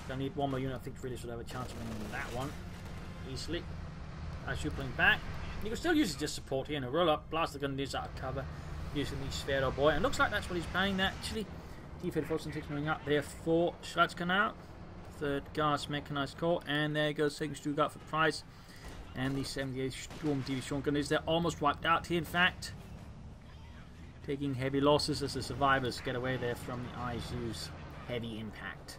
Gonna need one more unit. I think really should have a chance of winning that one easily. Actually pulling back. You can still use it just support here and a roll up, blast the Grenadiers out of cover using the Sphero boy. And looks like that's what he's planning there actually. T-34 moving up there for Shraczka now. 3rd Guards Mechanized Corps, and there goes second Stuttgart for Price. And the 78th Sturm Division Grenadiers, they're almost wiped out here in fact. Taking heavy losses as the survivors get away there from the ISU's heavy impact.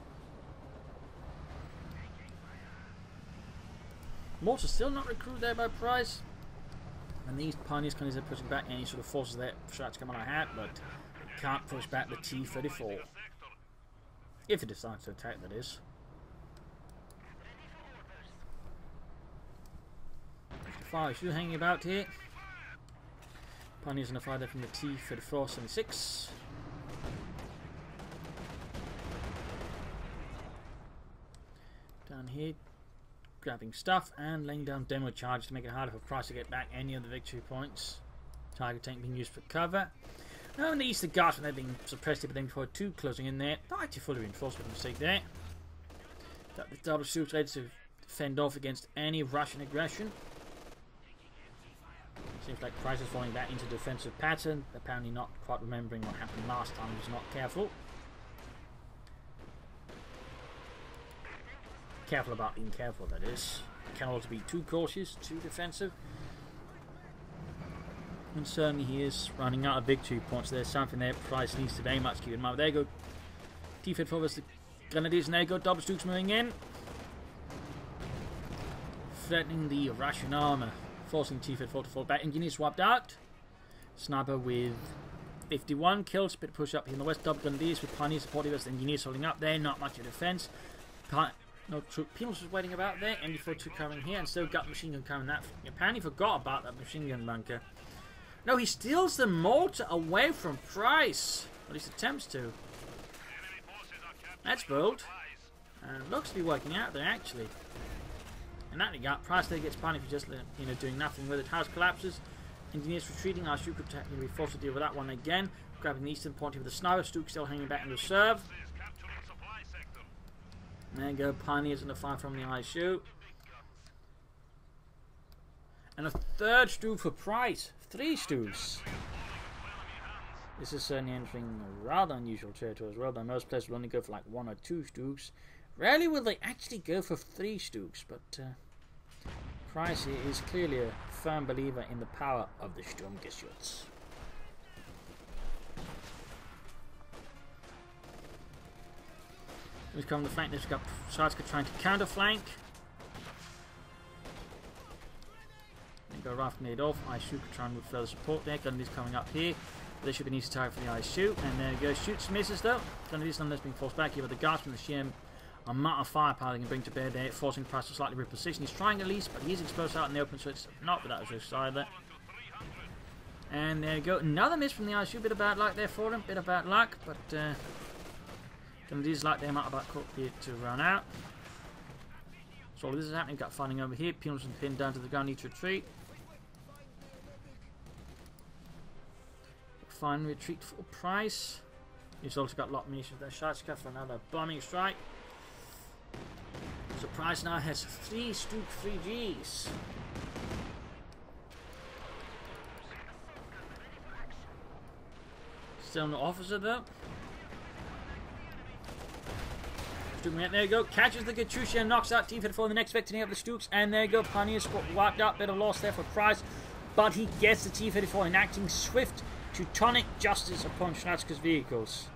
Mortar still not recruited there by Price. And these Pioneers are pushing back any sort of forces there Shraczka might have, but can't push back the T-34. If it decides to attack, that is. Fire still hanging about here. Pioneers on the fire there from the T-3476. down here, grabbing stuff and laying down demo charge to make it harder for Price to get back any of the victory points. Tiger tank being used for cover. Now in the east, the Guardsmen, they're being suppressed but then forward 2 closing in there. Not actually fully reinforced, with a mistake there. That the double troops ready to fend off against any Russian aggression. Seems like Price is falling back into defensive pattern, apparently not quite remembering what happened last time, he was not careful. Careful about being careful, that is. Can also be too cautious, too defensive. And certainly he is running out of victory points. There's something there Price needs to very much keep in mind. There you go. Defense forwards the Grenadiers, and there you go. Double Stooks moving in. Threatening the Russian armour. Forcing T-Fed 4 to fall back. Engineers swapped out. Sniper with 51 kills. Bit of push up here in the west. Double Grenadiers with Pioneer supporting us. Engineers holding up there. Not much of defence. No troop. Penals was waiting about there. MD42 coming here. And still got machine gun coming that. Apparently forgot about that machine gun bunker. No, he steals the mortar away from Price. At least attempts to. That's bold. And looks to be working out there actually. In that regard, Price there gets punished for just doing nothing with it. House collapses. Engineers retreating. Our shoot group going to be forced to deal with that one again. Grabbing the eastern point here with the sniper. Stook still hanging back in reserve. There you go. Pioneers in the fire from the ISU. And a third Stook for Price. 3 Stooks. This is certainly entering a rather unusual territory as well, though most players will only go for like 1 or 2 Stooks. Rarely will they actually go for 3 Stooks, but Price is clearly a firm believer in the power of the Sturmgeschutz. Who's coming the flank? They've got Shraczka trying to counter flank. Go right from off. ISU could try and move further support there. Grenadiers coming up here. There should be an easy target for the ISU. And there you go. Shoots, misses though. Grenadiers nonetheless being forced back here with the Guardsmen, the sheer amount of firepower they can bring to bear there, forcing Price to slightly reposition. He's trying at least, but he's exposed out in the open, so it's not without risk either. And there you go. Another miss from the ISU. Bit of bad luck there for him. Bit of bad luck, but Grenadiers like them out about here to run out. So all this is happening. Got fighting over here. Penals and pinned down to the ground. Need to retreat. Fine retreat for Price. He's also got a lot of munitions there. Shraczka for another bombing strike. So Price now has 3 Stook 3Gs. Still no officer though. There you go. Catches the Katyusha and knocks out T-Fed for the next victory of the Stooks. And there you go. Pioneer squad wiped out. Bit of loss there for Price. But he gets the T-34 enacting swift Teutonic justice upon Shraczka's vehicles.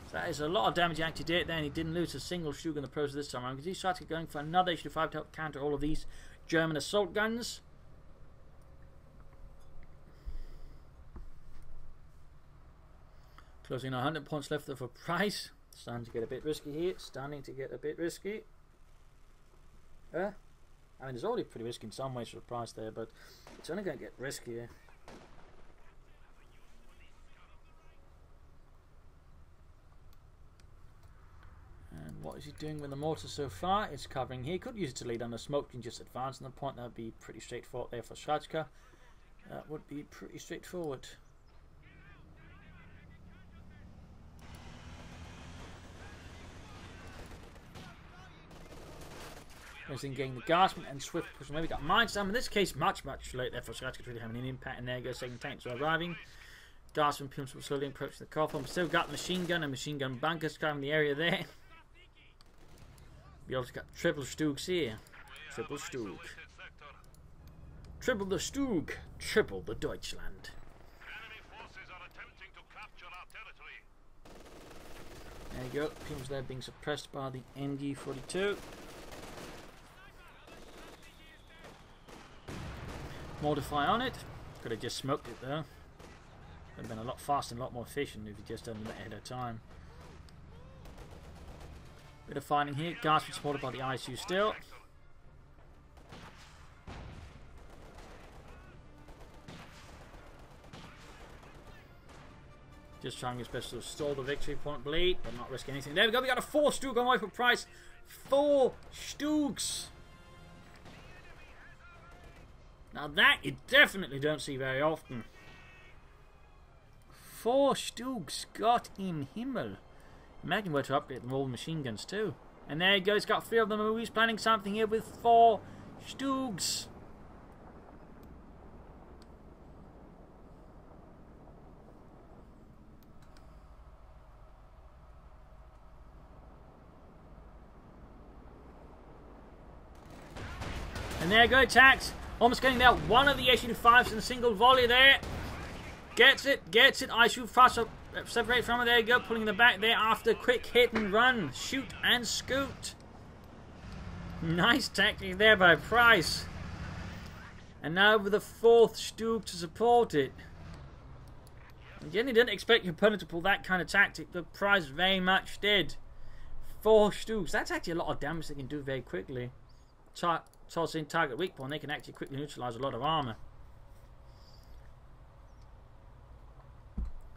So that is a lot of damage he actually did there, and he didn't lose a single Stook in the process this time around. Because he's Shraczka going for another HQ5 to help counter all of these German assault guns. Closing 100 points left there for Price. Starting to get a bit risky here. I mean, it's already pretty risky in some ways for Price there, but it's only going to get riskier. And what is he doing with the mortar so far? It's covering here. Could use it to lead on the smoke and just advance on the point. That would be pretty straightforward there for Shraczka. That would be pretty straightforward. There's getting the Guardsmen and swift push. Maybe got mines down. In this case, much late there for Shraczka really having an impact. And there goes second tanks are arriving. Guardsmen pimps will slowly approach the coffin. Still got machine gun and machine gun bunkers covering the area there. We also got triple Stooks here. Triple Stook. Triple the Stook. Triple the Deutschland. Enemy forces are attempting to capture our territory. There you go. Pimps there being suppressed by the NG42. Modify on it. Could have just smoked it though. Would have been a lot faster and a lot more efficient if you just done that ahead of time. Bit of fighting here. Guardsmen supported by the ISU still. Just trying his best to stall the victory point bleed, but not risk anything. There we go, we got a 4 Stug on way for price. 4 Stugs. Now that you definitely don't see very often. 4 Stugs, Gott im Himmel. Imagine where to upgrade them all machine guns too. And there you go, he's got 3 of them. He's planning something here with 4 Stugs. And there you go, attacks. Almost getting there. One of the H-85s in a single volley there. Gets it. I shoot fast up. Separate from it. There you go. Pulling in the back there after quick hit and run. Shoot and scoot. Nice tactic there by Price. And now with the 4th Stug to support it. Again, you didn't expect your opponent to pull that kind of tactic, but Price very much did. 4 Stugs. That's actually a lot of damage they can do very quickly. Toss in target weak point, they can actually quickly neutralize a lot of armor.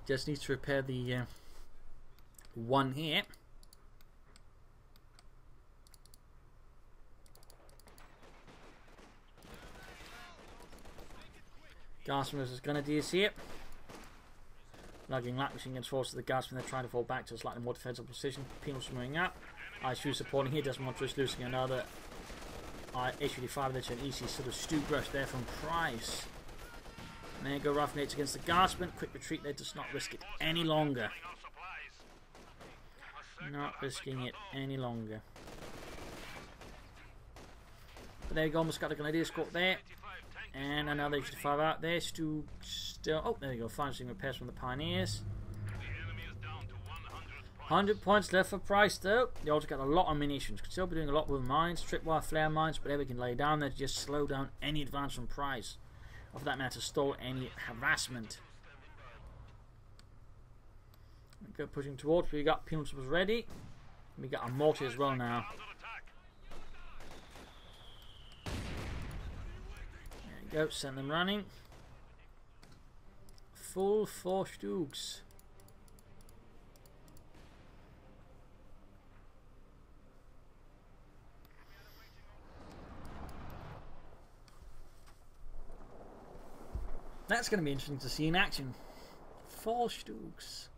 Just needs to repair the one here. Gasman is Grenadiers here. Lugging light machine guns force to the Gasman, they're trying to fall back to a slightly more defensive position. Penals moving up. ISU supporting here, doesn't want to risk losing another H-85. There's an easy sort of Stug rush there from Price. And there you go, Rough Nates against the Gasman. Quick retreat there, does not risk it any longer. Not risking it any longer. But there you go, almost got a Grenadier squad there. And another H-85 out there. Stug still. Oh, there you go, finishing repairs from the Pioneers. 100 points left for Price though. They also got a lot of munitions. Could still be doing a lot with mines, tripwire, flare mines, whatever we can lay down there to just slow down any advance from Price. Or for that matter, stall any harassment. Go pushing towards. We got Penals was ready. We got a mortar as well now. There you go, send them running. Full 4 Stugs. That's going to be interesting to see in action. 4 Stugs.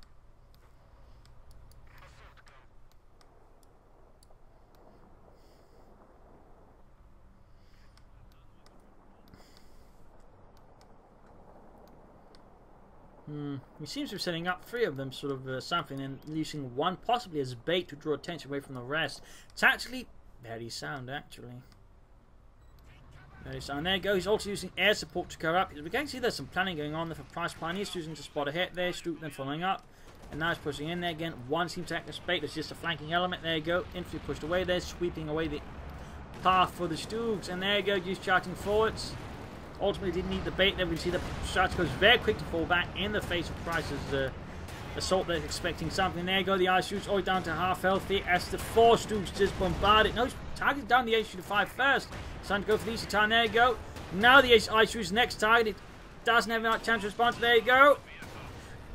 He seems to be setting up 3 of them, sort of something, and using one possibly as bait to draw attention away from the rest. Tactically, very sound actually. Very sound. There you go. He's also using air support to cover up. We can see there's some planning going on there for Price Pioneers, using to spot ahead there. Stug then following up, and now he's pushing in there again. One seems to act as bait. It's just a flanking element. There you go. Infantry pushed away there, sweeping away the path for the Stugs, and there you go. Just charging forwards. Ultimately didn't need the bait there. We can see the Shraczka goes very quick to fall back in the face of Price's assault. They're expecting something. There you go. The ice shoots all down to half health here as the 4 Stugs just bombard it. No, he's targeting down the H-85 first. It's time to go for the easy time. There you go. Now the ice shoots next target. It doesn't have enough chance to respond. There you go.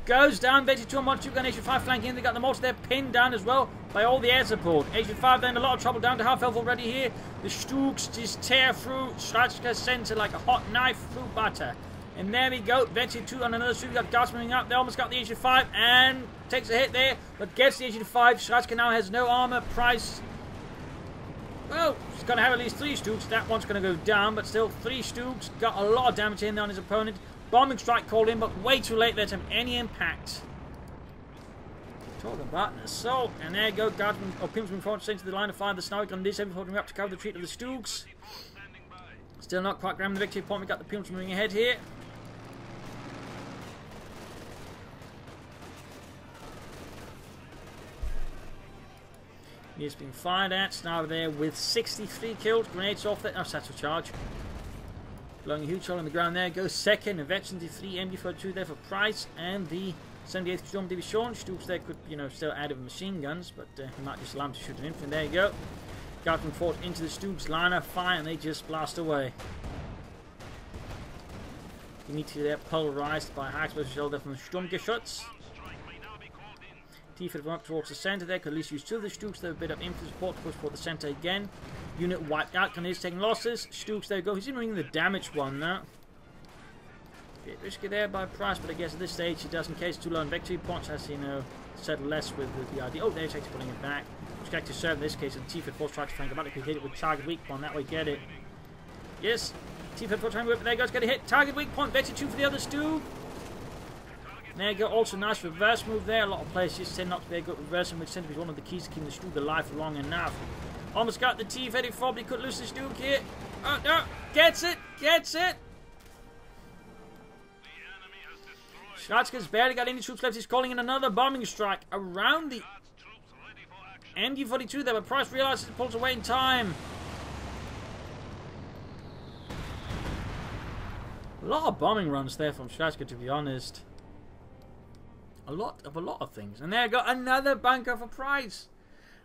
Goes down. Basically 2 on 1 Stug and H-85 flanking. They got the mortar there pinned down as well by all the air support. H-85 then a lot of trouble, down to half health already here. The Stugs just tear through Shraczka's center like a hot knife through butter. And there we go. Venture 2 on another Stug. Got Gas moving up. They almost got the H-85 and takes a hit there, but gets the H-85. Shraczka now has no armor. Price, well, he's going to have at least 3 Stugs. That one's going to go down, but still 3 Stugs. Got a lot of damage in there on his opponent. Bombing strike called in, but way too late there to have any impact. Talking about an assault, and there you go. Guardsman or Pimps moving forward, into the line of fire. The Snowy Gun this heavy holding up to cover the retreat of the Stugs. Still not quite grabbing the victory point. We got the Pimps moving ahead here. He's been fired at. Now there with 63 kills. Grenades off there. No, satchel charge. Blowing a huge hole in the ground there. Goes second. Eventually 3 MG42 there for Price. And the 78th Sturmgeschutz. Stugs there could, still add of machine guns. But he might just allow him to shoot an infantry. There you go. Guardsman fought into the Stugs. Line of fire. And they just blast away. You need to get pulverized by high explosive shell there from the Sturmgeschutz. Tiefert went up towards the centre there. Could at least use 2 of the Stooks. There a bit of infantry support to push for the centre again. Unit wiped out. Canadians taking losses. Stooks, there you go. He's even the damaged one now. Bit risky there by Price, but I guess at this stage he does in case too low on victory points. Has settle less with the idea. Oh, there's actually putting it back. Which can actually serve in this case. And Tiefert force tries to flank about. Could hit it with target weak point. That way, get it. Yes. Tiefert force trying to whip. There goes. Get a hit. Target weak point. Victory 2 for the other Stoog. There you go, also nice reverse move there. A lot of players just tend not to be a good reversing, which tends to be one of the keys to keeping the Stoog alive for long enough. Almost got the T-Fetty fob, he could lose the Stoog here. Oh no, gets it! Shraczka's barely got any troops left, he's calling in another bombing strike around the MD-42 there, but Price realizes it pulls away in time. A lot of bombing runs there from Shraczka, to be honest. A lot of things. And there you go, another bunker for Price.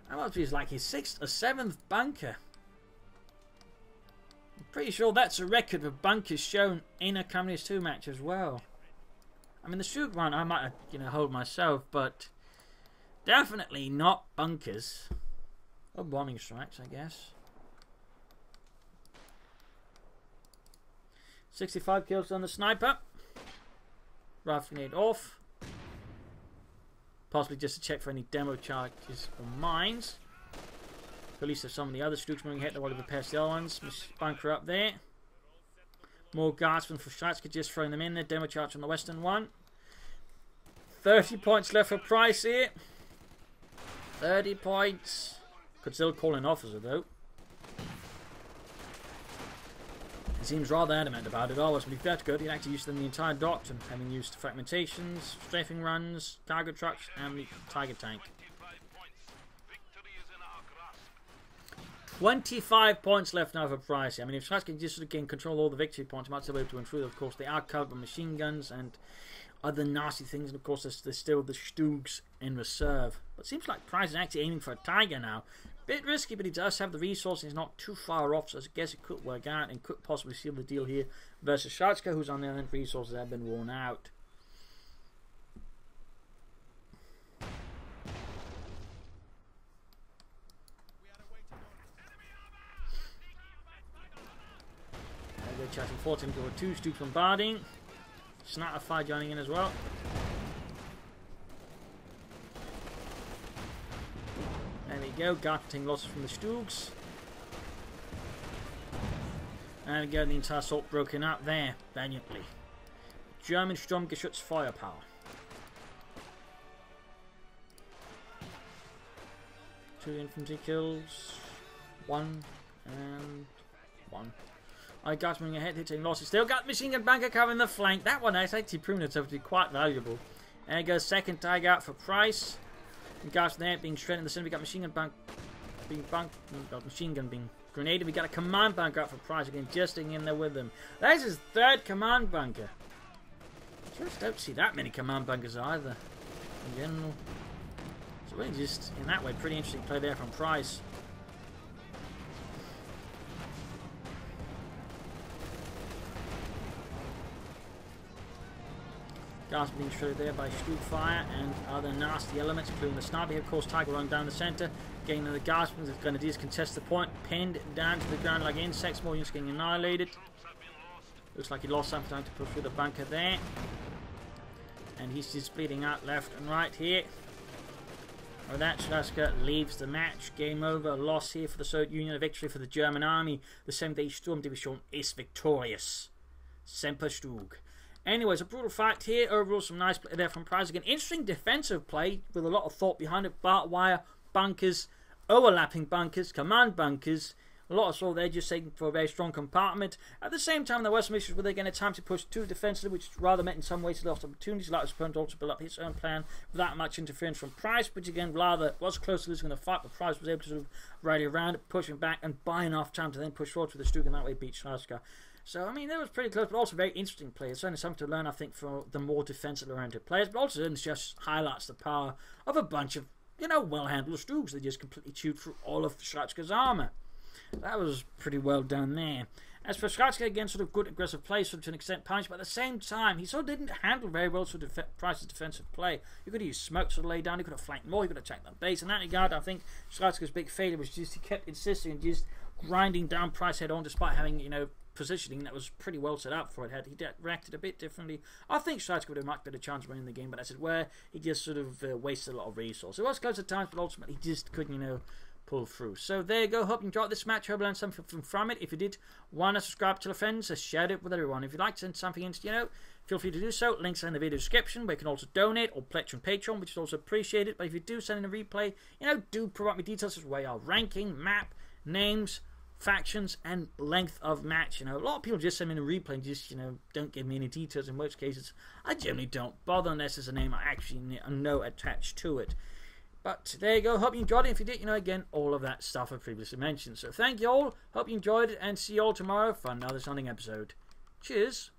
That must be like his 6th or 7th bunker. I'm pretty sure that's a record of bunkers shown in a Communist 2 match as well. I mean, the Stoog one I might hold myself, but definitely not bunkers. Or bombing strikes, I guess. 65 kills on the sniper. Rifle grenade off. Possibly just to check for any demo charges or mines. At least if some of the other Stooks moving ahead, they want to repair the other ones. Bunker up there. More guardsmen for Shraczka, just throwing them in there. Demo charge on the western one. 30 points left for Price here. 30 points. Could still call an officer though. He seems rather adamant about it. Always, but if that's good, he'd actually use them the entire doctrine, having used fragmentations, strafing runs, cargo trucks, and the Tiger tank. 25 points left now for Price. I mean, if Shraczka can just gain control of all the victory points, he might still be able to improve. Of course, they are covered by machine guns and other nasty things, and of course, there's still the Stoogs in reserve. But it seems like Price is actually aiming for a Tiger now. Bit risky, but he does have the resources. He's not too far off, so I guess it could work out and could possibly seal the deal here versus Shraczka, who's on the other end. Resources have been worn out. They're chatting 14 to 2. Stooks bombarding. Sniper fire joining in as well. There we go, garnering losses from the Stoogs. And we go, the entire assault broken up there, valiantly. German Sturmgeschutz firepower. Two infantry kills. 1 and 1. I got moving ahead, hitting losses. Still got machine gun bunker covering the flank. That one has actually proven itself to be quite valuable. And it goes second Tiger out for Price. And guys there being shredded in the center. We got machine gun being grenaded. We got a command bunker out for Price again, just staying in there with them. That's his 3rd command bunker. I just don't see that many command bunkers either in general. So really just in that way, pretty interesting play there from Price. Guys being shredded there by Stoog fire and other nasty elements, including the sniper. Of course, Tiger running down the centre, getting the guardsmen. The Grenadiers contest the point, pinned down to the ground like insects. More units getting annihilated. Looks like he lost some time to push through the bunker there, and he's just bleeding out left and right here. With that, Shraczka leaves the match. Game over. A loss here for the Soviet Union. A victory for the German army. The 7th Sturm Division is victorious. Semper Stoog. Anyways, a brutal fight here. Overall, some nice play there from Price. Again, interesting defensive play with a lot of thought behind it. Barbed wire, bunkers, overlapping bunkers, command bunkers. A lot of sort there just taking for a very strong compartment. At the same time, there were some issues where they again had time to push too defensively, which rather meant in some ways he lost opportunities. Like his opponent also build up his own plan without much interference from Price, which again rather was close to losing the fight, but Price was able to sort of rally around it, pushing back and buying enough time to then push forward with the Stoog and that way beat Shraczka. So, I mean, that was pretty close, but also very interesting play. It's certainly something to learn, I think, for the more defensive-oriented players, but also it just highlights the power of a bunch of, well-handled Stoogs. They just completely chewed through all of Shraczka's armour. That was pretty well done there. As for Shraczka, again, sort of good aggressive play, sort of to an extent punch, but at the same time, he sort of didn't handle very well sort of Price's defensive play. He could have used smoke to lay down, he could have flanked more, he could have checked the base. In that regard, I think Shraczka's big failure was just he kept insisting and just grinding down Price head on, despite having, you know, positioning that was pretty well set up for it. Had he reacted a bit differently, I think Shraczka would have a much better chance of winning the game, but as it were, he just sort of wasted a lot of resources. It was close at times, but ultimately he just couldn't, you know, pull through. So there you go. Hope you enjoyed this match. Hope you learned something from it. If you did, want to subscribe to your friends, share it with everyone. If you'd like to send something in, you know, feel free to do so. Links are in the video description, where you can also donate or pledge on Patreon, which is also appreciated. But if you do send in a replay, you know, do provide me details as well, ranking, map, names, factions, and length of match. You know, a lot of people just send me a replay and just, you know, don't give me any details. In most cases, I generally don't bother unless there's a name I actually know attached to it. But there you go. Hope you enjoyed it. If you did, you know, again, all of that stuff I previously mentioned. So thank you all. Hope you enjoyed it, and see you all tomorrow for another Sunday episode. Cheers.